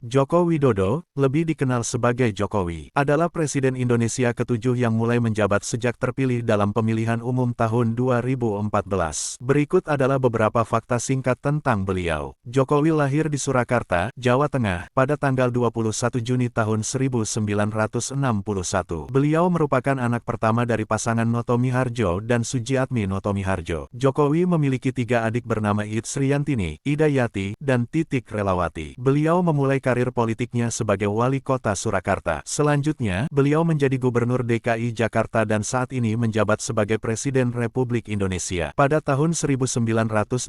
Joko Widodo, lebih dikenal sebagai Jokowi, adalah Presiden Indonesia ke-7 yang mulai menjabat sejak terpilih dalam pemilihan umum tahun 2014. Berikut adalah beberapa fakta singkat tentang beliau. Jokowi lahir di Surakarta, Jawa Tengah, pada tanggal 21 Juni tahun 1961. Beliau merupakan anak pertama dari pasangan Noto Miharjo dan Sujiatmi Noto Miharjo. Jokowi memiliki 3 adik bernama Itsriantini, Idayati, dan Titik Relawati. Beliau memulai karir politiknya sebagai wali kota Surakarta. Selanjutnya, beliau menjadi gubernur DKI Jakarta dan saat ini menjabat sebagai Presiden Republik Indonesia. Pada tahun 1986,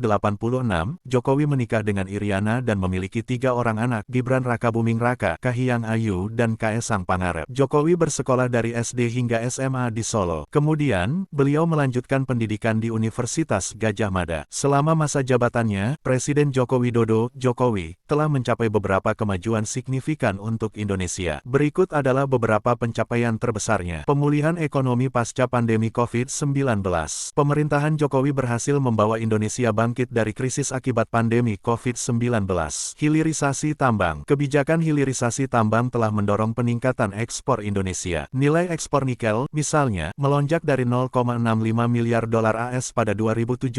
Jokowi menikah dengan Iriana dan memiliki 3 orang anak, Gibran Rakabuming Raka, Kahiyang Ayu, dan Kaesang Pangarep. Jokowi bersekolah dari SD hingga SMA di Solo. Kemudian, beliau melanjutkan pendidikan di Universitas Gadjah Mada. Selama masa jabatannya, Presiden Joko Widodo, Jokowi, telah mencapai beberapa kemajuan signifikan untuk Indonesia. Berikut adalah beberapa pencapaian terbesarnya. Pemulihan ekonomi pasca pandemi COVID-19. Pemerintahan Jokowi berhasil membawa Indonesia bangkit dari krisis akibat pandemi COVID-19. Hilirisasi tambang. Kebijakan hilirisasi tambang telah mendorong peningkatan ekspor Indonesia. Nilai ekspor nikel, misalnya, melonjak dari 0,65 miliar dolar AS pada 2017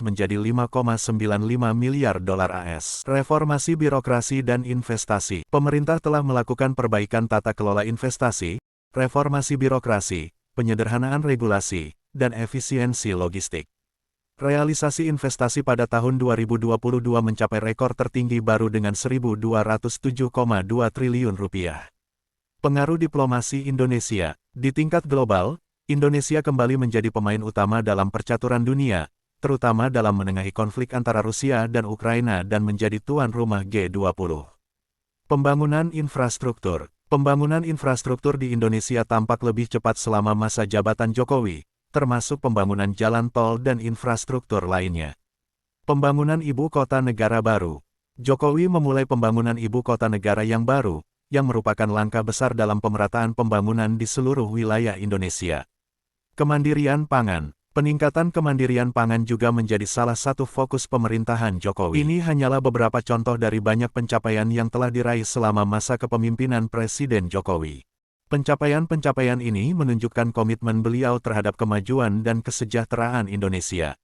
menjadi 5,95 miliar dolar AS. Reformasi birokrasi dan investasi. Pemerintah telah melakukan perbaikan tata kelola investasi, reformasi birokrasi, penyederhanaan regulasi, dan efisiensi logistik. Realisasi investasi pada tahun 2022 mencapai rekor tertinggi baru dengan 1.207,2 triliun rupiah. Pengaruh diplomasi Indonesia. Di tingkat global, Indonesia kembali menjadi pemain utama dalam percaturan dunia, terutama dalam menengahi konflik antara Rusia dan Ukraina dan menjadi tuan rumah G20. Pembangunan infrastruktur. Pembangunan infrastruktur di Indonesia tampak lebih cepat selama masa jabatan Jokowi, termasuk pembangunan jalan tol dan infrastruktur lainnya. Pembangunan ibu kota negara baru. Jokowi memulai pembangunan ibu kota negara yang baru, yang merupakan langkah besar dalam pemerataan pembangunan di seluruh wilayah Indonesia. Kemandirian pangan. Peningkatan kemandirian pangan juga menjadi salah satu fokus pemerintahan Jokowi. Ini hanyalah beberapa contoh dari banyak pencapaian yang telah diraih selama masa kepemimpinan Presiden Jokowi. Pencapaian-pencapaian ini menunjukkan komitmen beliau terhadap kemajuan dan kesejahteraan Indonesia.